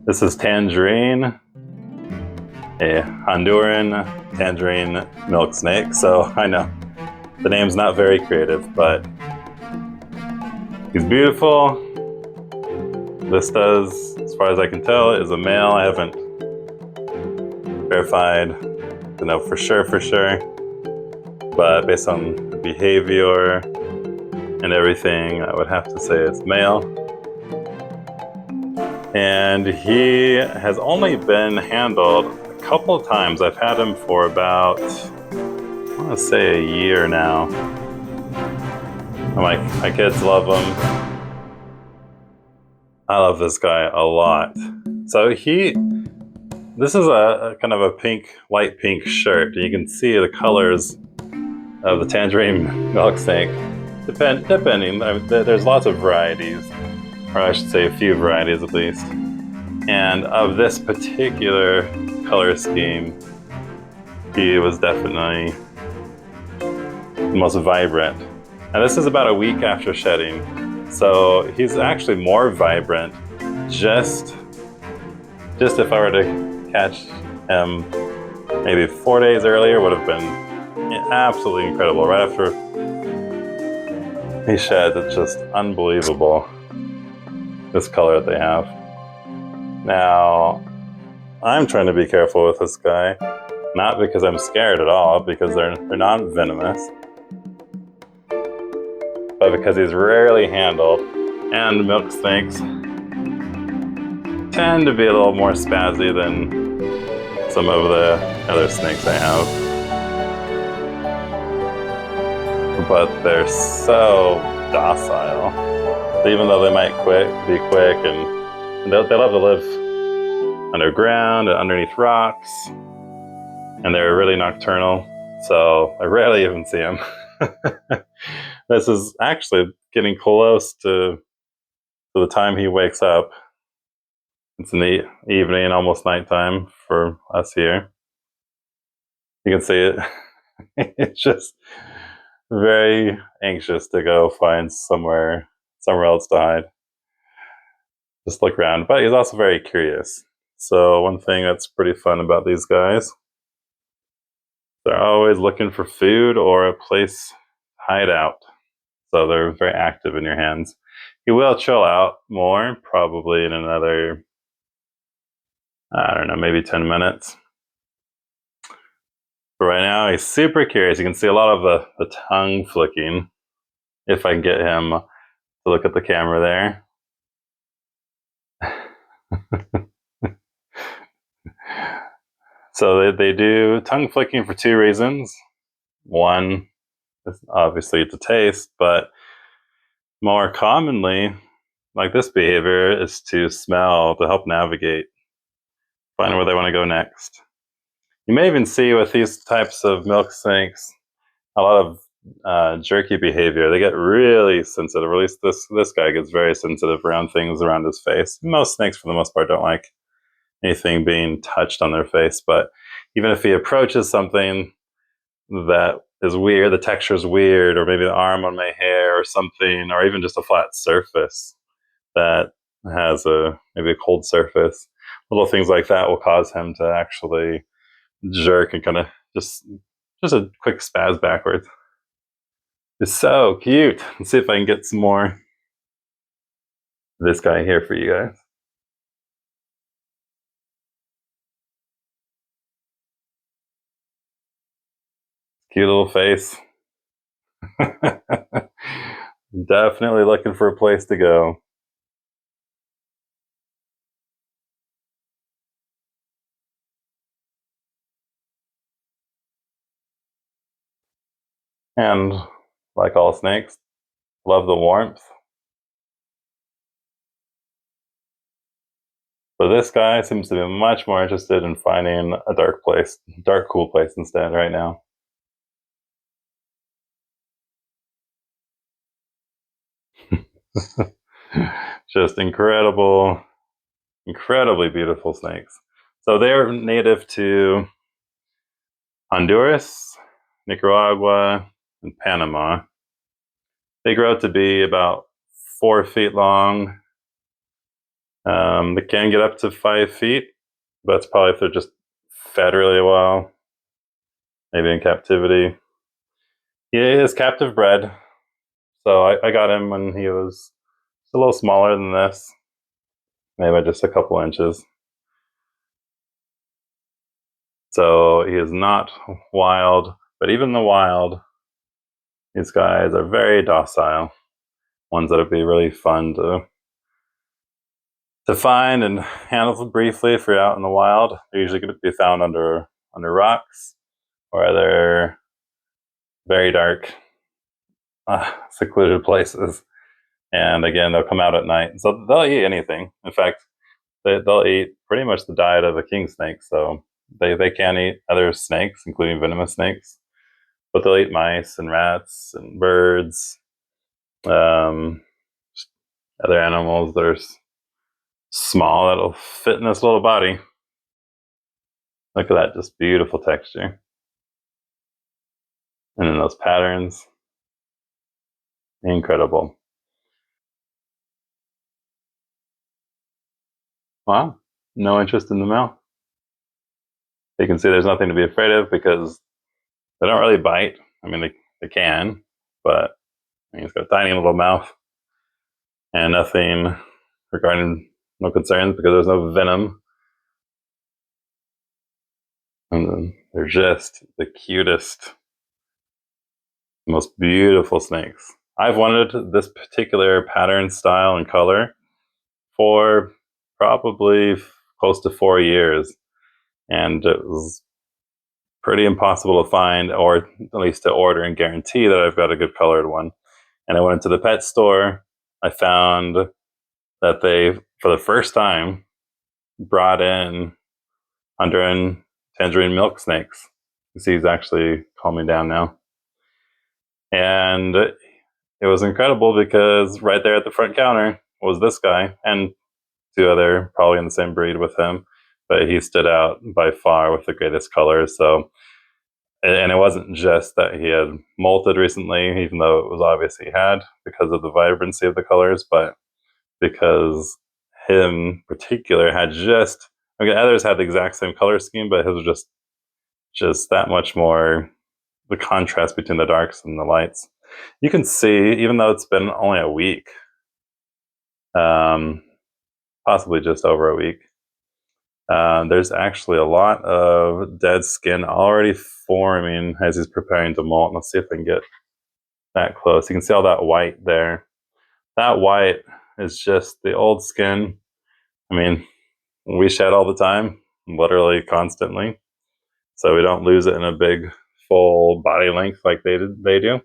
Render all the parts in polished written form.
This is Tangerine, a Honduran Tangerine Milk Snake. So I know the name's not very creative, but he's beautiful. This does, as far as I can tell, is a male. I haven't verified to know for sure, but based on the behavior and everything, I would have to say it's male. And he has only been handled a couple of times. I've had him for about, I want to say, a year now. My kids love him. I love this guy a lot. So this is a kind of a pink, light pink shirt. You can see the colors of the Tangerine Milk Snake. Depending, there's lots of varieties, or I should say a few varieties at least. And of this particular color scheme, he was definitely the most vibrant. And this is about a week after shedding. So he's actually more vibrant. Just if I were to catch him maybe 4 days earlier, would have been absolutely incredible. Right after he shed, it's just unbelievable, this color that they have. Now, I'm trying to be careful with this guy, not because I'm scared at all, because they're non-venomous, but because he's rarely handled, and milk snakes tend to be a little more spazzy than some of the other snakes I have. But they're so docile. Even though they might be quick, and they love to live underground and underneath rocks, and they're really nocturnal, so I rarely even see them. This is actually getting close to the time he wakes up. It's in the evening, almost nighttime for us here. You can see it. It's just very anxious to go find somewhere else to hide. Just look around. But he's also very curious. So one thing that's pretty fun about these guys, they're always looking for food or a place to hide out. So they're very active in your hands. He will chill out more, probably in another, I don't know, maybe 10 minutes. But right now, he's super curious. You can see a lot of the tongue flicking, if I can get him to look at the camera there. So they do tongue flicking for two reasons. One is obviously to taste, but more commonly, like this behavior, is to smell, to help navigate, find where they want to go next. You may even see with these types of milk snakes a lot of jerky behavior. They get really sensitive. At least this guy gets very sensitive around things around his face. Most snakes, for the most part, don't like anything being touched on their face. But even if he approaches something that is weird, the texture is weird, or maybe the arm on my hair or something, or even just a flat surface that has maybe a cold surface, little things like that will cause him to actually jerk and kind of just a quick spaz backwards. It's so cute. Let's see if I can get some more of this guy here for you guys. Cute little face. Definitely looking for a place to go. And like all snakes, love the warmth. But this guy seems to be much more interested in finding a dark, cool place instead right now. Just incredibly beautiful snakes. So they're native to Honduras, Nicaragua, and Panama. They grow to be about 4 feet long, They can get up to 5 feet, but it's probably if they're just fed really well, maybe in captivity. He is captive bred, so I got him when he was a little smaller than this, maybe just a couple inches. So he is not wild, but even in the wild, these guys are very docile. Ones that would be really fun to find and handle briefly if you're out in the wild. They're usually going to be found under rocks or other very dark, secluded places. And again, they'll come out at night, so they'll eat anything. In fact, they'll eat pretty much the diet of a king snake. So they can eat other snakes, including venomous snakes, but they'll eat mice and rats and birds, um, other animals that are small that'll fit in this little body. Look at that, just beautiful texture. And then those patterns, incredible. Wow, no interest in the male. You can see there's nothing to be afraid of because they don't really bite. I mean, they can, but I mean, it's got a tiny little mouth and nothing regarding, no concerns because there's no venom. And then they're just the cutest, most beautiful snakes. I've wanted this particular pattern, style, and color for probably close to 4 years, and it was pretty impossible to find, or at least to order and guarantee that I've got a good colored one. And I went into the pet store. I found that they, for the first time, brought in Honduran Tangerine Milk Snakes. You see, he's actually calming down now. And it was incredible because right there at the front counter was this guy and 2 other, probably in the same breed with him, but he stood out by far with the greatest colors. So, and it wasn't just that he had molted recently, even though it was obvious he had because of the vibrancy of the colors, but because him in particular had just, okay, others had the exact same color scheme, but his was just that much more, the contrast between the darks and the lights. You can see, even though it's been only a week, possibly just over a week, there's actually a lot of dead skin already forming as he's preparing to molt. Let's see if I can get that close. You can see all that white there. That white is just the old skin. I mean, we shed all the time, literally constantly, so we don't lose it in a big full body length like they do.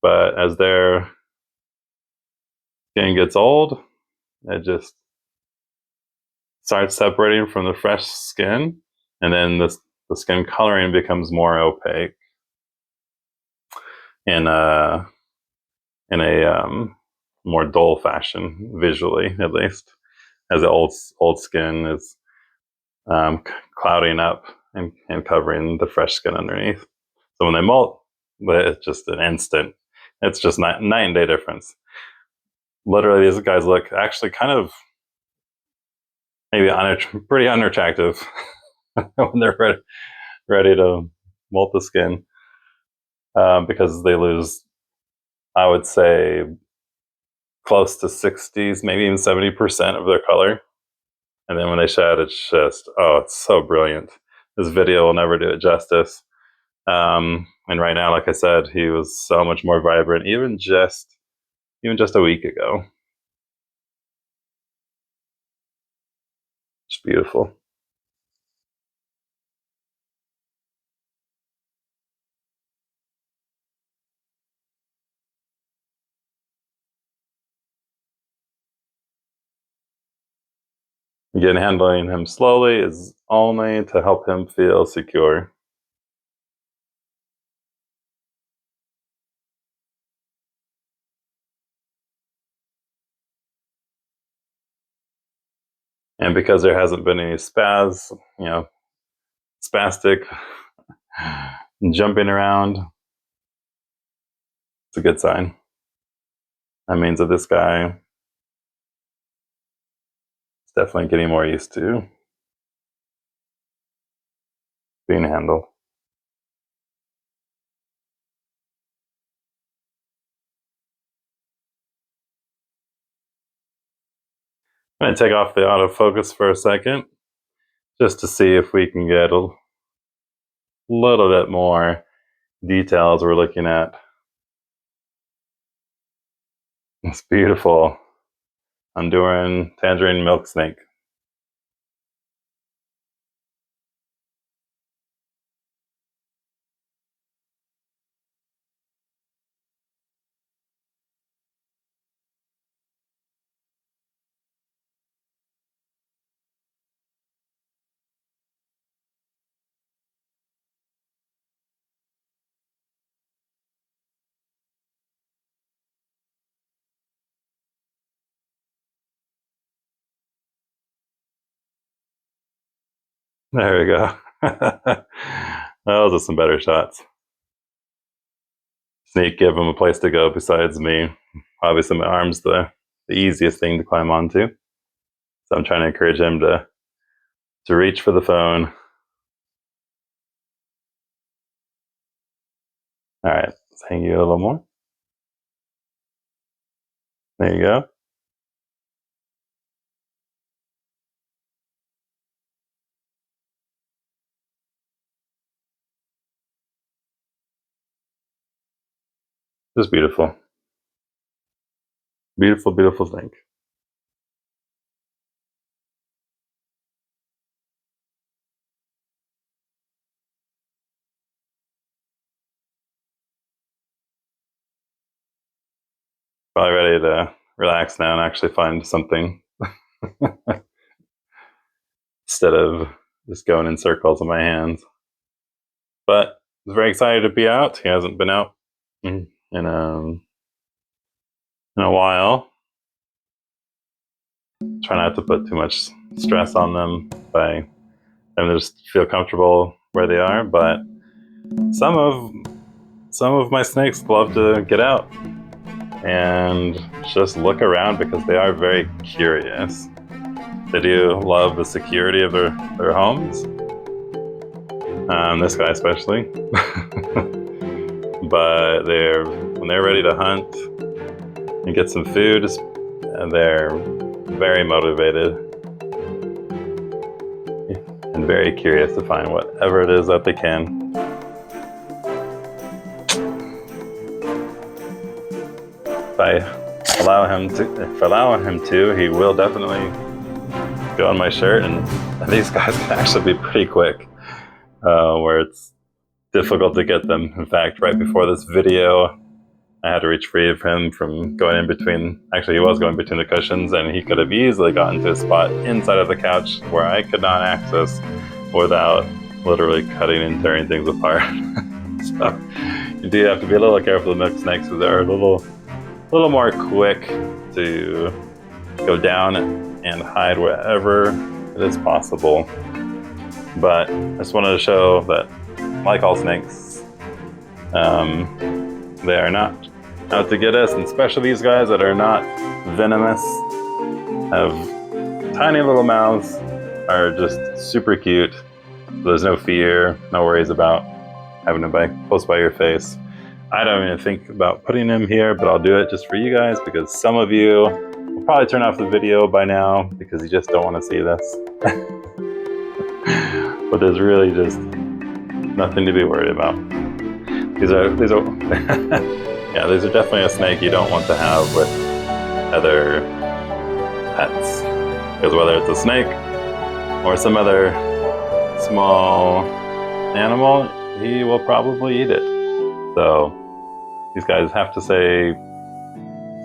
But as their skin gets old, it just starts separating from the fresh skin, and then the skin coloring becomes more opaque in a more dull fashion, visually at least, as the old skin is clouding up and covering the fresh skin underneath. So when they molt, it's just an instant. It's just night and day difference. Literally, these guys look actually kind of maybe pretty unattractive when they're ready to molt the skin, because they lose, I would say, close to 60s, maybe even 70% of their color. And then when they shed, it's just, oh, it's so brilliant. This video will never do it justice. And right now, like I said, he was so much more vibrant, even just a week ago. It's beautiful. Again, handling him slowly is only to help him feel secure. And because there hasn't been any spastic jumping around, it's a good sign. That means that this guy definitely getting more used to being handled. I'm going to take off the autofocus for a second just to see if we can get a little bit more details we're looking at. It's beautiful. Honduran Tangerine Milk Snake. There we go. Those are some better shots. Snake give him a place to go besides me. Obviously, my arm's the easiest thing to climb onto. So I'm trying to encourage him to reach for the phone. All right, let's hang you a little more. There you go. Just beautiful. Beautiful, beautiful snake. Probably ready to relax now and actually find something instead of just going in circles in my hands. But I was very excited to be out. He hasn't been out in a while. Try not to put too much stress on them by them to just feel comfortable where they are. But some of my snakes love to get out and just look around because they are very curious. They do love the security of their homes. This guy especially. But when they're ready to hunt and get some food, they're very motivated and very curious to find whatever it is that they can. If I allow him to, he will definitely go on my shirt, and these guys can actually be pretty quick, where it's difficult to get them. In fact, right before this video, I had to reach free of him from going in between. Actually, he was going between the cushions, and he could have easily gotten to a spot inside of the couch where I could not access without literally cutting and tearing things apart. So you do have to be a little careful with milk snakes, because they're a little more quick to go down and hide wherever it is possible. But I just wanted to show that, like all snakes, they are not out to get us, and especially these guys that are not venomous, have tiny little mouths, are just super cute. There's no fear, no worries about having them close by your face. I don't even think about putting him here, but I'll do it just for you guys, because some of you will probably turn off the video by now because you just don't want to see this. But there's really just nothing to be worried about. These are yeah, these are definitely a snake you don't want to have with other pets, because whether it's a snake or some other small animal, he will probably eat it. So these guys have to stay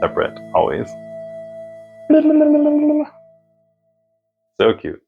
separate always. So cute.